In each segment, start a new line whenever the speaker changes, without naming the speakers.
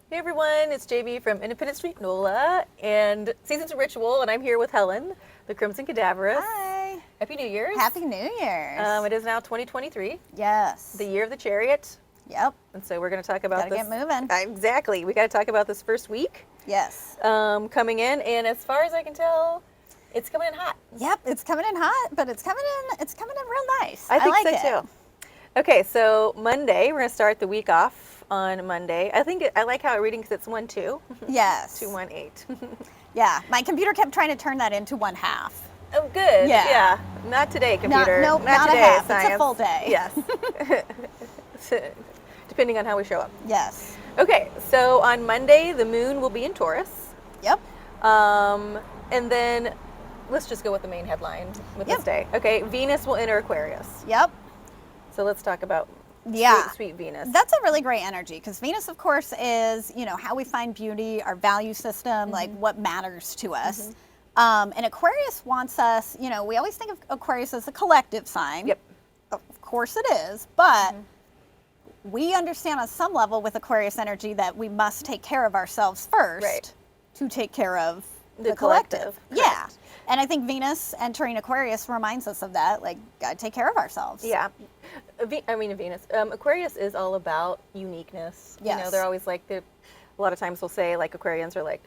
Hey everyone, it's JB from Independent Street NOLA and Seasons of Ritual, and I'm here with Helen, the Crimson Cadaverous.
Hi.
Happy New Year's.
Happy New Year's.
It is now 2023,
yes.
the year of the chariot,
Yep.
and so we're going to talk about
Gotta
this.
get moving.
Exactly. We got to talk about this first week
Yes.
coming in, and as far as I can tell, it's coming in hot.
Yep. It's coming in hot, but it's coming in real nice.
I think
like
so
it.
too. Okay, so Monday, we're going to start the week off on Monday. I like how I'm reading because it's 1-2.
Yes.
2-1-8.
Yeah. My computer kept trying to turn that into 1/2.
Oh, good.
Yeah.
Not today, computer.
Nope,
not
not
today,
a half.
science.
It's a full day.
Yes. Depending on how we show up.
Yes.
Okay, so on Monday, the moon will be in Taurus.
Yep.
And then let's just go with the main headline with this day. Okay, Venus will enter Aquarius.
Yep.
So let's talk about
Yeah.
sweet Venus.
That's a really great energy because Venus, of course, is, how we find beauty, our value system, like what matters to us. And Aquarius wants us, we always think of Aquarius as a collective sign.
Yep.
Of course it is, but we understand on some level with Aquarius energy that we must take care of ourselves first
Right.
to take care of
The
the
collective.
collective.
Correct.
Yeah. And I think Venus entering Aquarius reminds us of that, like, gotta take care of ourselves.
Yeah. Venus. Aquarius is all about uniqueness.
Yes.
They're always like, a lot of times they'll say, like, Aquarians are like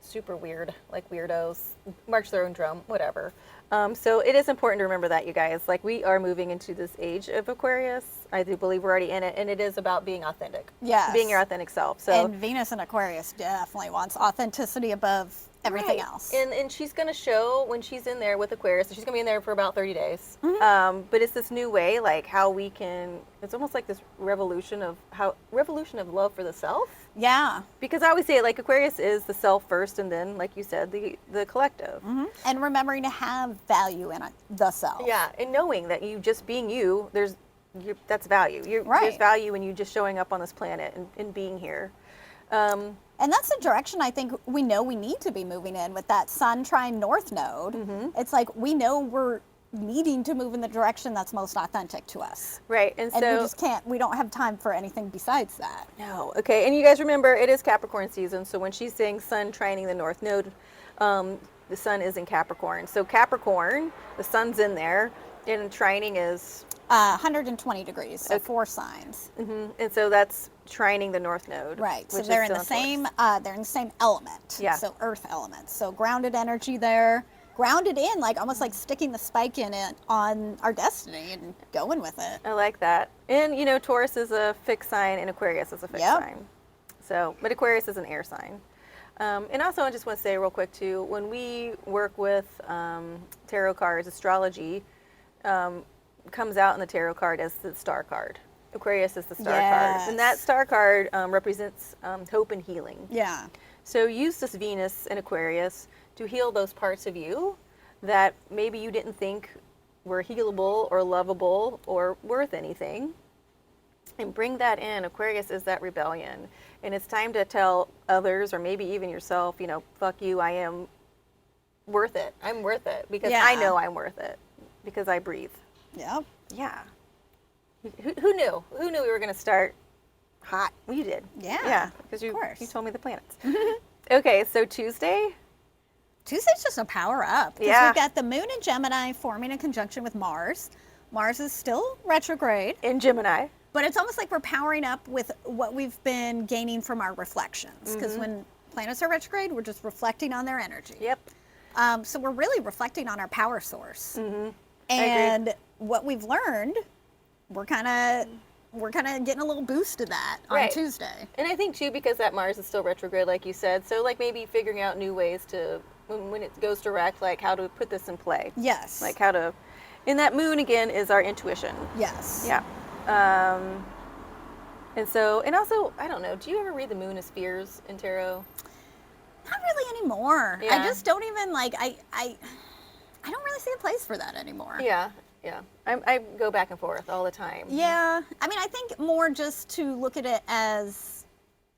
super weird, like weirdos, march their own drum, whatever. So it is important to remember that, you guys. Like, we are moving into this age of Aquarius. I do believe we're already in it, and it is about being authentic.
Yes.
Being your authentic self. So.
And Venus in Aquarius definitely wants authenticity above everything
Right.
else.
And she's going to show when she's in there with Aquarius. So she's going to be in there for about 30 days. But it's this new way, like how we can. It's almost like this revolution of love for the self.
Yeah.
Because I always say it, like, Aquarius is the self first, and then, like you said, the collective.
And remembering to have value in the self.
Yeah, and knowing that you just being you, that's value. There's
Right.
value in you just showing up on this planet and being here.
And that's the direction I think we know we need to be moving in with that Sun trine North node. It's like we know we're needing to move in the direction that's most authentic to us.
Right,
And we just can't, we don't have time for anything besides that.
No, okay, and you guys remember it is Capricorn season, so when she's saying Sun trining the North Node, the Sun is in Capricorn. So Capricorn, the Sun's in there, and trining is
120 degrees, so 4 signs.
and so that's trining the North Node.
Right. So
which is
they're in
still
the same
Taurus.
they're in the same element.
Yeah.
So earth elements. So grounded energy there. Grounded in, like almost like sticking the spike in it on our destiny and going with it.
I like that. And Taurus is a fixed sign, and Aquarius is a fixed
Yep.
sign. So, but Aquarius is an air sign. And also, I just want to say real quick too, when we work with tarot cards, astrology comes out in the tarot card as the star card. Aquarius is the star card, and that
Yes.
star card represents hope and healing.
Yeah.
So use this Venus in Aquarius to heal those parts of you that maybe you didn't think were healable or lovable or worth anything. And bring that in. Aquarius is that rebellion. And it's time to tell others, or maybe even yourself, fuck you, I am worth it. I'm worth it because I
Yeah.
know I'm worth it because I breathe.
Yep.
Yeah. Who knew? Who knew we were going to start hot? We did.
Yeah,
Yeah, because you
course.
told me the planets. Okay, so Tuesday.
Tuesday's just a power up. 'Cause
Yeah.
we've got the moon in Gemini forming a conjunction with Mars. Mars is still retrograde,
In Gemini.
but it's almost like we're powering up with what we've been gaining from our reflections. Because when planets are retrograde, we're just reflecting on their energy.
Yep.
So we're really reflecting on our power source.
agree.
And what we've learned, we're kind of getting a little boost of that on
Right.
Tuesday.
And I think too, because that Mars is still retrograde, like you said, so like maybe figuring out new ways to, when it goes direct, like how to put this in play.
Yes.
Like how to, and that moon again is our intuition.
Yes.
Yeah. And so, and also, I don't know, do you ever read the moon as spheres in tarot?
Not really anymore.
Yeah.
I just don't even like I don't really see a place for that anymore.
Yeah, yeah. I go back and forth all the time.
Yeah. I mean, I think more just to look at it as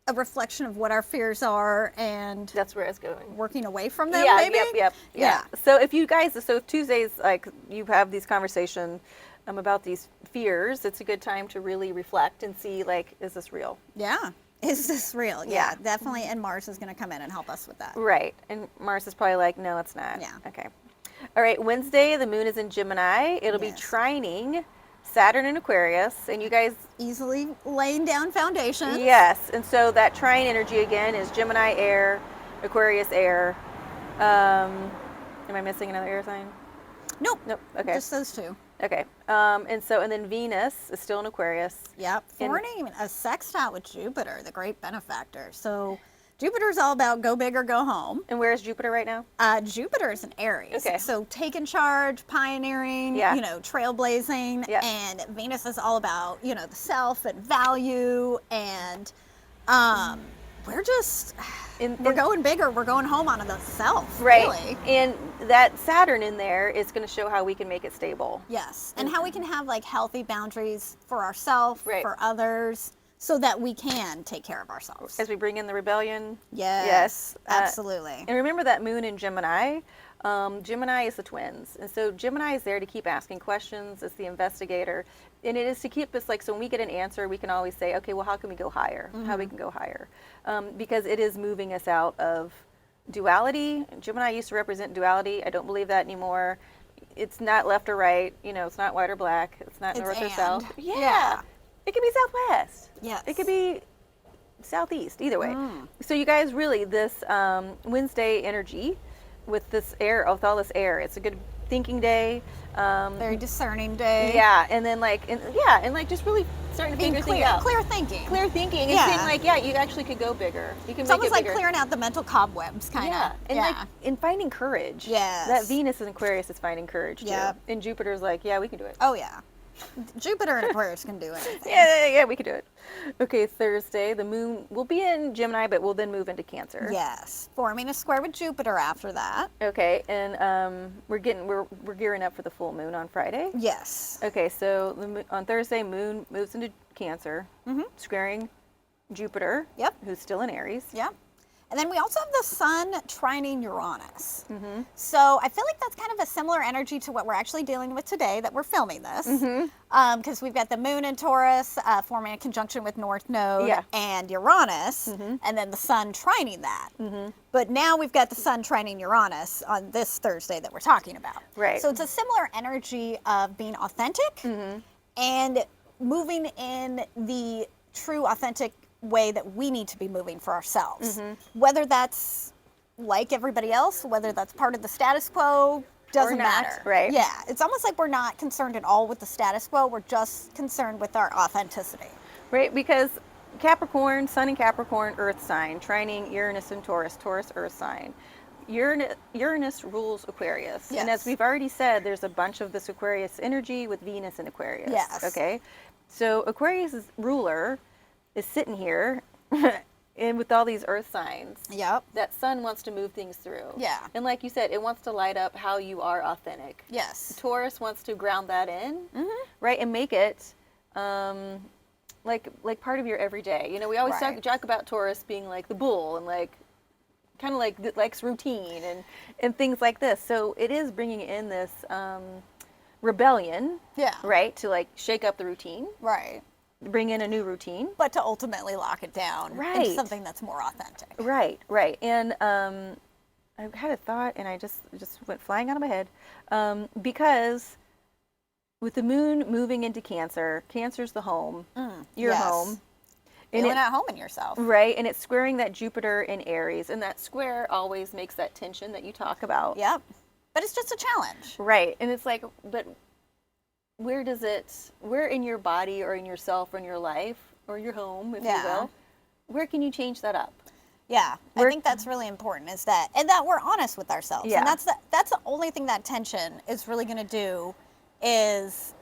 a reflection of what our fears are and
That's where I was going.
working away from them,
Yeah,
maybe?
yep.
Yeah.
So if you guys, so if Tuesdays, like, you have these conversations, about these fears, it's a good time to really reflect and see, like, is this real?
Yeah. Is this real?
Yeah.
Definitely. And Mars is going to come in and help us with that.
Right. And Mars is probably like, no, it's not.
Yeah.
Okay. All right. Wednesday, the moon is in Gemini. It'll be
Yes.
trining Saturn in Aquarius. And you guys,
Easily laying down foundations.
yes. And so that trine energy again is Gemini air, Aquarius air. Am I missing another air sign?
Nope.
Nope. Okay.
Just those two.
Okay. And then Venus is still in Aquarius.
Yep.
And-
Forming a sextile with Jupiter, the great benefactor. So Jupiter's all about go big or go home.
And where is Jupiter right now?
Jupiter is in Aries.
Okay.
So taking charge, pioneering,
Yeah.
trailblazing.
Yeah.
And Venus is all about, the self and value. And we're just, we're going bigger. We're going home on the self.
Right.
Really.
And that Saturn in there is going to show how we can make it stable.
Yes. And how we can have like healthy boundaries for ourselves,
Right.
for others, so that we can take care of ourselves.
As we bring in the rebellion.
Yes.
Yes.
Absolutely.
And remember that moon in Gemini? Gemini is the twins. And so Gemini is there to keep asking questions. It's the investigator. And it is to keep us like, so when we get an answer, we can always say, okay, well, how can we go higher? How we can go higher? Because it is moving us out of duality. Gemini used to represent duality. I don't believe that anymore. It's not left or right. It's not white or black. It's not
It's
north or
and.
south.
Yeah.
It could be southwest.
Yes.
It could be southeast, either way. So you guys really, this Wednesday energy with this air, with all this air, it's a good thinking day.
Very discerning day.
Yeah, and then and just really starting to
Being
figure things out.
clear thinking.
Clear thinking and
Yeah.
seeing like, yeah, you actually could go bigger. You can
It's
make
almost
it
like
bigger.
clearing out the mental cobwebs, kind of.
Yeah, and like in finding courage.
Yes.
That Venus in Aquarius is finding courage too.
Yep.
And Jupiter's like, yeah, we can do it.
Oh yeah. Jupiter and Aquarius can do anything.
Yeah, we can do it. Okay, Thursday, the moon will be in Gemini, but we'll then move into Cancer.
Yes. Forming a square with Jupiter after that.
Okay, and we're gearing up for the full moon on Friday.
Yes.
Okay, so on Thursday, moon moves into Cancer, squaring Jupiter,
Yep.
who's still in Aries.
Yeah. And then we also have the sun trining Uranus. So I feel like that's kind of a similar energy to what we're actually dealing with today that we're filming this. Because we've got the moon in Taurus forming a conjunction with North Node
Yeah.
and Uranus, and then the sun trining that. But now we've got the sun trining Uranus on this Thursday that we're talking about.
Right.
So it's a similar energy of being authentic and moving in the true authentic way that we need to be moving for ourselves. Whether that's like everybody else, whether that's part of the status quo, doesn't
not,
matter.
right?
Yeah. It's almost like we're not concerned at all with the status quo. We're just concerned with our authenticity.
Right, because Capricorn, Sun in Capricorn, Earth sign, trining Uranus and Taurus, Taurus Earth sign. Uranus rules Aquarius. And as
Yes.
we've already said, there's a bunch of this Aquarius energy with Venus in Aquarius.
Yes.
Okay. So Aquarius' ruler is sitting here and with all these earth signs.
Yep.
That sun wants to move things through.
Yeah.
And like you said, it wants to light up how you are authentic.
Yes.
Taurus wants to ground that in, right, and make it like part of your everyday. We always
Right.
joke about Taurus being like the bull and like kind of like that likes routine and things like this. So it is bringing in this rebellion,
Yeah.
right, to like shake up the routine,
Right.
bring in a new routine.
But to ultimately lock it down
Right.
into something that's more authentic.
Right. And I had a thought, and I just went flying out of my head, because with the moon moving into Cancer, Cancer's the home, your
yes.
home, and
Feeling at home in yourself.
right, and it's squaring that Jupiter in Aries, and that square always makes that tension that you talk about.
Yep. But it's just a challenge.
Right, and it's like, but where in your body or in yourself or in your life or your home, if you
Yeah.
will, where can you change that up?
Yeah, I
We're-
think that's really important. Is that we're honest with ourselves,
Yeah.
and that's the only thing that tension is really going to do, is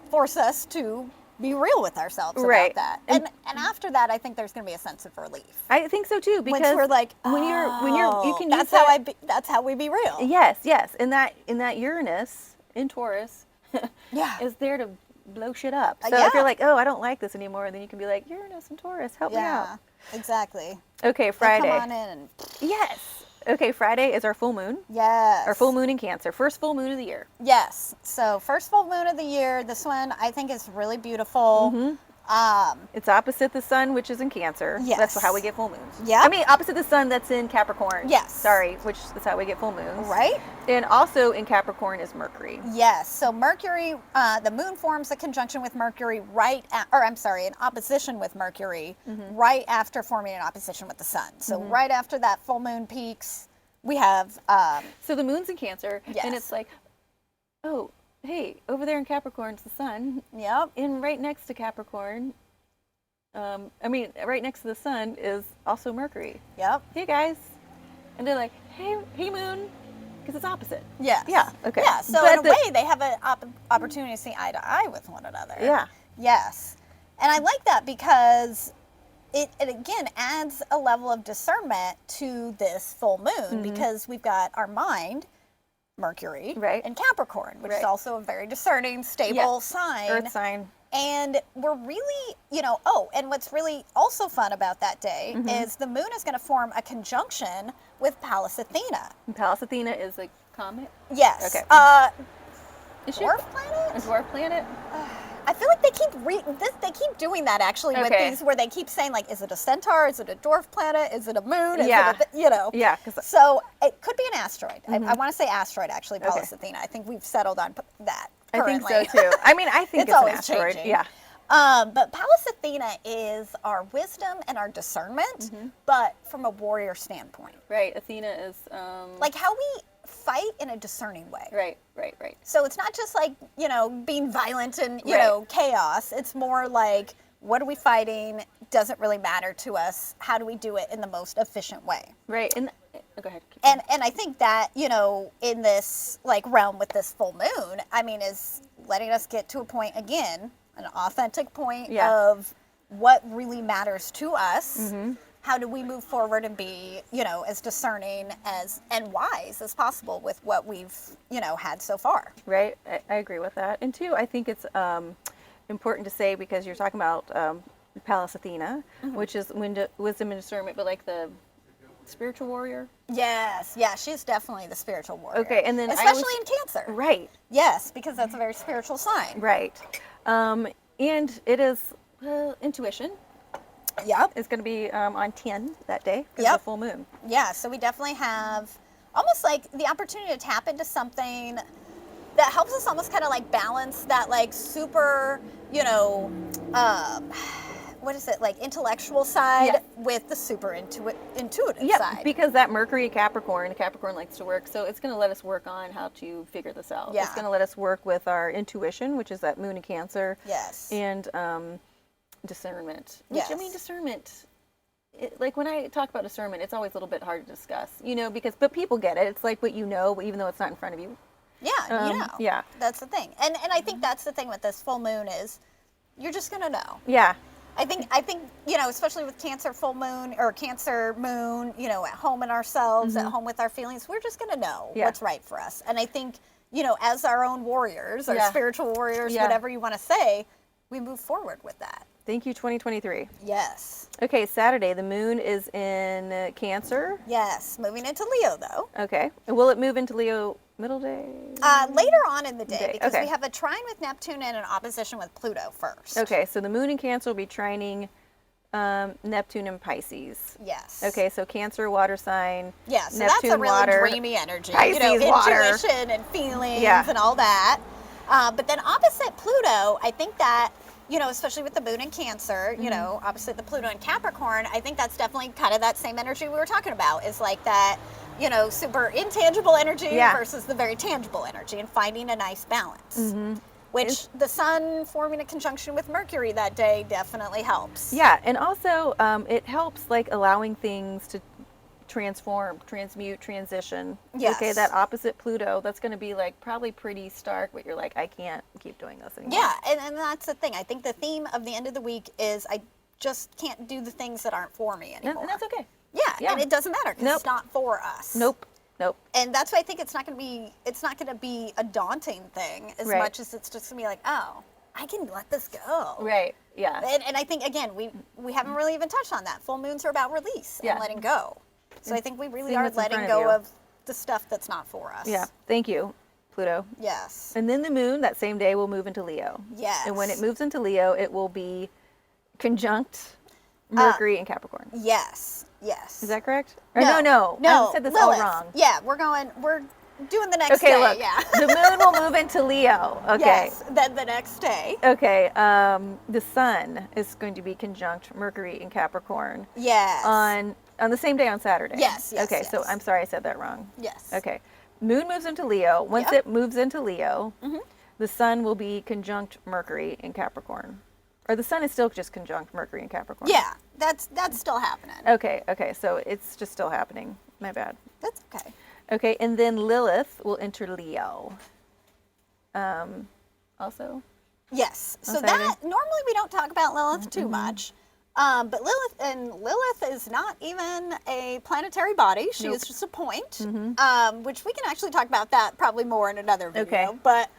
force us to be real with ourselves
Right.
about that. And after that, I think there's going to be a sense of relief.
I think so too, because
Once we're like,
when you're you can use
that's
that,
that's how we be real.
yes, and that Uranus in Taurus
Yeah.
is there to blow shit up. So
Yeah.
if you're like, oh, I don't like this anymore, then you can be like, Uranus and Taurus, help me
Yeah.
out.
Exactly.
Okay,
They
Friday.
come on in and
Yes. Okay, Friday is our full moon.
Yes.
Our full moon in Cancer. First full moon of the year.
Yes. So first full moon of the year. This one I think is really beautiful.
It's opposite the sun, which is in Cancer.
Yes.
That's how we get full moons.
Yep.
I mean, opposite the sun, that's in Capricorn.
Yes.
Sorry, which is how we get full moons.
Right?
And also in Capricorn is Mercury.
Yes. So Mercury, the moon forms a conjunction with Mercury in opposition with Mercury right after forming an opposition with the sun. So right after that full moon peaks, we have.
So the moon's in Cancer,
Yes.
and it's like, oh, hey, over there in Capricorn's the sun.
Yep.
And right next to Capricorn, right next to the sun is also Mercury.
Yep.
Hey guys, and they're like, hey moon, because it's opposite.
Yes.
Yeah. Okay.
Yeah. So
But
in a way, they have an opportunity to see eye to eye with one another.
Yeah.
Yes. And I like that because it again adds a level of discernment to this full moon because we've got our mind, Mercury,
Right.
and Capricorn, which is
Right.
also a very discerning, stable sign.
Earth sign.
And we're really, and what's really also fun about that day is the moon is going to form a conjunction with Pallas Athena.
And Pallas Athena is a comet.
Yes.
Okay. Is she
Dwarf
a
planet?
dwarf planet?
I feel like they keep doing that actually with
Okay.
these where they keep saying like, is it a centaur? Is it a dwarf planet? Is it a moon? Is
Yeah.
it
Yeah. Because
So it could be an asteroid. I want to say asteroid actually, Pallas Athena. I think we've settled on that
I think
currently.
so too. I mean, I think
It's
it's an
always
asteroid.
changing.
Yeah.
But Pallas Athena is our wisdom and our discernment, but from a warrior standpoint.
Right. Athena is.
Like how we fight in a discerning way.
Right.
So it's not just like, being violent and,
Right.
chaos. It's more like, what are we fighting? Doesn't really matter to us. How do we do it in the most efficient way?
Right. And go ahead. Keep
And I think that, in this like realm with this full moon, is letting us get to a point again, an authentic point
Yeah.
of what really matters to us. How do we move forward and be, as discerning and wise as possible with what we've, had so far?
Right. I agree with that. And two, I think it's important to say, because you're talking about Pallas Athena, which is wisdom and discernment, but like the spiritual warrior.
Yes, yeah, she's definitely the spiritual warrior.
Okay, and then
especially in Cancer.
Right.
Yes, because that's a very spiritual sign.
Right. And it is intuition.
Yep.
It's going to be on 10 that day because
Yep.
of the full moon.
Yeah, so we definitely have almost like the opportunity to tap into something that helps us almost kind of like balance that like super, what is it, like intellectual side
Yes.
with the super intuitive
Yeah,
side.
because that Mercury Capricorn likes to work, so it's going to let us work on how to figure this out.
Yeah.
It's going to let us work with our intuition, which is that moon in Cancer.
Yes.
And discernment. Which,
Yes.
discernment, like when I talk about discernment, it's always a little bit hard to discuss, but people get it. It's like what you know, even though it's not in front of you.
Yeah,
yeah.
That's the thing. And I think that's the thing with this full moon is you're just going to know.
Yeah.
I think especially with Cancer full moon or Cancer moon, at home in ourselves, at home with our feelings, we're just going to know
Yeah.
what's right for us. And I think, as our own warriors, our
Yeah.
spiritual warriors,
Yeah.
whatever you want to say, we move forward with that.
Thank you, 2023.
Yes.
Okay, Saturday, the moon is in Cancer.
Yes. Moving into Leo, though.
Okay. Will it move into Leo middle day?
Later on in the day, because
okay.
we have a trine with Neptune and an opposition with Pluto first.
Okay, so the moon in Cancer will be trining Neptune and Pisces.
Yes.
Okay, so Cancer, water sign.
Yeah, so
Neptune,
that's a really
water,
dreamy energy.
Pisces, water.
Intuition and feelings
Yeah.
and all that. But then opposite Pluto, I think that, especially with the moon in Cancer, opposite the Pluto in Capricorn, I think that's definitely kind of that same energy we were talking about. Is like that, super intangible energy
Yeah.
versus the very tangible energy and finding a nice balance. Which the sun forming a conjunction with Mercury that day definitely helps.
Yeah, and also it helps like allowing things to transform, transmute, transition.
Yes.
Okay, that opposite Pluto, that's going to be like probably pretty stark, but you're like, I can't keep doing this anymore.
Yeah, and that's the thing. I think the theme of the end of the week is I just can't do the things that aren't for me anymore.
And that's okay.
Yeah, and it doesn't matter because it's
Nope.
not for us.
Nope.
And that's why I think it's not going to be a daunting thing as
Right.
much as it's just going to be like, oh, I can let this go.
Right. Yeah.
And I think again we haven't really even touched on that. Full moons are about release
Yeah.
and letting go. So I think we really
seeing
are
what's in
letting
front of
go
you.
of the stuff that's not for us.
Yeah. Thank you, Pluto.
Yes.
And then the moon that same day will move into Leo.
Yes.
And when it moves into Leo, it will be conjunct Mercury and Capricorn.
Yes. Yes.
Is that correct? Or no.
No.
I said this
Lilith.
all wrong.
Yeah, we're doing the next
Okay,
day.
look.
Yeah.
The moon will move into Leo. Okay.
Yes. Then the next day.
Okay. The sun is going to be conjunct Mercury in Capricorn
Yes.
on the same day on Saturday.
Yes, yes,
Okay, so
yes.
I'm sorry I said that wrong.
Yes.
Okay. Moon moves into Leo. Once
Yep.
it moves into Leo,
Mm-hmm.
the sun will be conjunct Mercury in Capricorn. Or the sun is still just conjunct Mercury in Capricorn.
Yeah, that's still happening.
Okay, so it's just still happening. My bad.
That's okay.
Okay, and then Lilith will enter Leo. Also?
Yes. So
Saturday?
that normally we don't talk about Lilith too much. But Lilith is not even a planetary body. She
Nope.
is just a point, which we can actually talk about that probably more in another video.
Okay.
But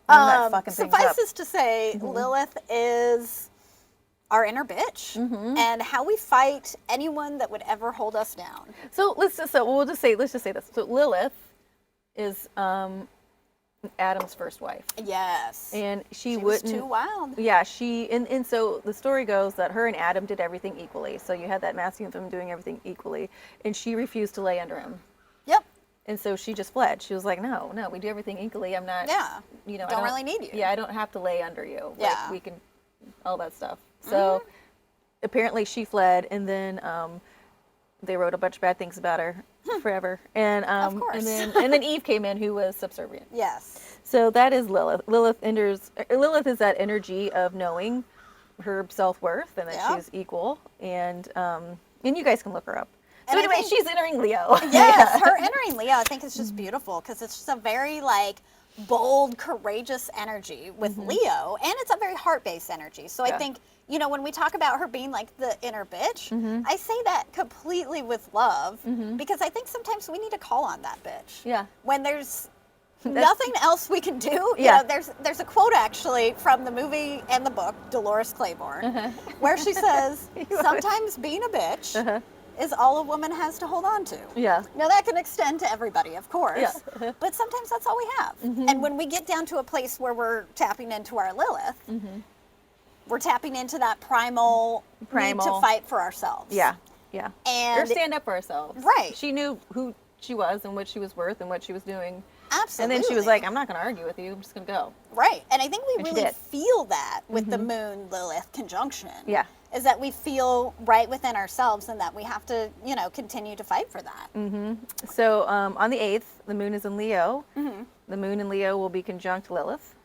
I'm not fucking things up.
suffices to say, Lilith is our inner bitch and how we fight anyone that would ever hold us down.
So let's just say this. So Lilith is Adam's first wife.
Yes.
And she
was
wouldn't
too wild.
Yeah, and so the story goes that her and Adam did everything equally. So you had that masculine and feminine doing everything equally, and she refused to lay under him.
Yep.
And so she just fled. She was like, no, we do everything equally. I'm not,
Yeah.
I
Don't really need you.
Yeah, I don't have to lay under you.
Yeah.
Like, we can, all that stuff. So apparently she fled, and then they wrote a bunch of bad things about her forever. And
Of course.
and then Eve came in, who was subservient.
Yes.
So that is Lilith. Lilith is that energy of knowing her self-worth and that
Yeah.
she's equal. And you guys can look her up. So
And I
anyway,
think-
she's entering Leo.
Yes, her entering Leo, I think, is just beautiful because it's just a very bold, courageous energy with Leo, and it's a very heart-based energy. So I
Yeah.
think, when we talk about her being like the inner bitch, I say that completely with love because I think sometimes we need to call on that bitch.
Yeah.
When there's nothing else we can do.
Yeah.
There's a quote actually from the movie and the book, Dolores Claiborne, where she says, sometimes being a bitch is all a woman has to hold on to.
Yeah.
Now that can extend to everybody, of course,
Yeah.
but sometimes that's all we have. And when we get down to a place where we're tapping into our Lilith, we're tapping into that primal need to fight for ourselves.
Yeah.
And
or stand up for ourselves.
Right.
She knew who she was and what she was worth and what she was doing.
Absolutely.
And then she was like, I'm not going to argue with you. I'm just going to go.
Right. And I think we
And she
really
did.
feel that with the moon Lilith conjunction.
Yeah.
Is that we feel right within ourselves and that we have to, continue to fight for that.
So on the 8th, the moon is in Leo. The moon in Leo will be conjunct Lilith.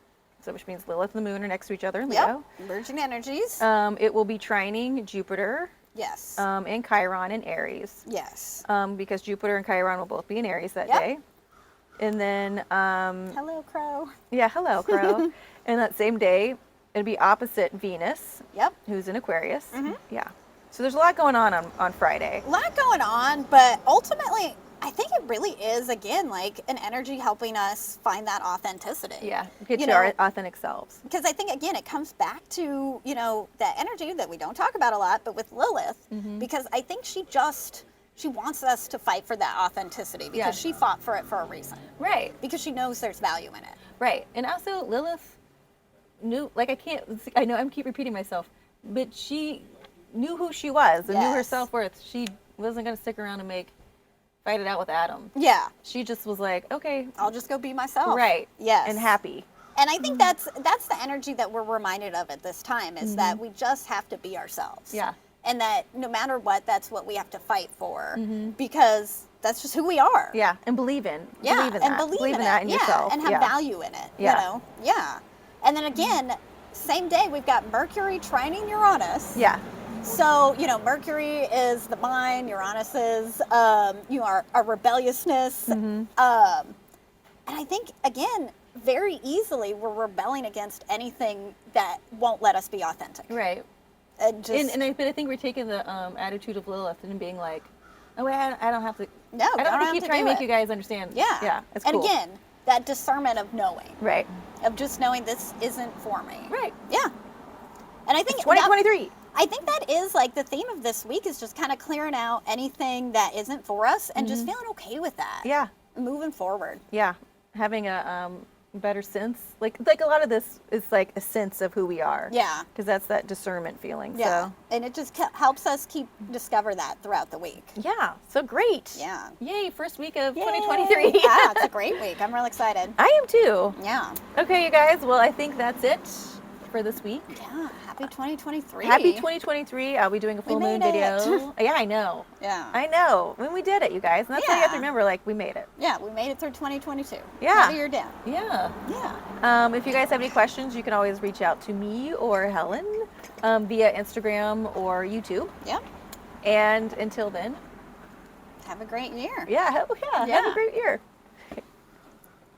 So which means Lilith and the moon are next to each other in Leo.
Yep. Merging energies.
It will be trining Jupiter
Yes.
and Chiron in Aries.
Yes.
Because Jupiter and Chiron will both be in Aries that
Yep.
day. And then,
Hello, Crow.
yeah, hello, Crow. And that same day, it'll be opposite Venus,
Yep.
who's in Aquarius. Yeah. So there's a lot going on Friday.
A lot going on, but ultimately, I think it really is, again, like an energy helping us find that authenticity.
Yeah. Get
You
to our
know,
authentic selves.
Because I think, again, it comes back to, that energy that we don't talk about a lot, but with Lilith, because I think she wants us to fight for that authenticity because
Yeah.
she fought for it for a reason.
Right.
Because she knows there's value in it.
Right. And also Lilith knew, I know I keep repeating myself, but she knew who she was and knew her
Yes.
self-worth. She wasn't going to stick around and fight it out with Adam.
Yeah.
She just was like, okay,
I'll just go be myself.
right.
Yes.
And happy.
And I think that's the energy that we're reminded of at this time is that we just have to be ourselves.
Yeah.
And that no matter what, that's what we have to fight for because that's just who we are.
Yeah. And believe in.
Yeah,
Believe in
and
that.
believe in
that
it.
in
Yeah,
yourself.
and have
Yeah.
value in it.
Yeah.
Yeah. And then again, same day we've got Mercury trining Uranus.
Yeah.
So, Mercury is the mind, Uranus is, our rebelliousness. And I think, again, very easily we're rebelling against anything that won't let us be authentic.
Right.
And just,
But I think we're taking the attitude of Lilith and being like, oh, wait, I don't have to.
No,
I don't have to keep trying to make
it.
you guys understand.
Yeah.
Yeah. It's
and
cool.
again, that discernment of knowing,
Right.
of just knowing this isn't for me.
Right.
Yeah. And I think
It's 2023.
I think that is like the theme of this week is just kind of clearing out anything that isn't for us and just feeling okay with that.
Yeah.
Moving forward.
Yeah. Having a better sense. Like a lot of this is like a sense of who we are.
Yeah.
Because that's that discernment feeling.
Yeah.
So.
And it just helps us discover that throughout the week.
Yeah. So great.
Yeah.
Yay. First week of
Yay.
2023.
Yeah, it's a great week. I'm real excited.
I am too.
Yeah.
Okay, you guys. Well, I think that's it for this week.
Yeah. Happy 2023.
Happy 2023. I'll be doing a full moon
made
video.
it.
Yeah, I know.
Yeah.
I know. When we did it, you guys. And that's how you have to
Yeah.
remember, like, we made it.
Yeah, we made it through 2022.
Yeah.
Another year down.
Yeah.
Yeah.
If you guys have any questions, you can always reach out to me or Helen via Instagram or YouTube.
Yeah.
And until then,
Have a great year.
have a
Yeah.
great year.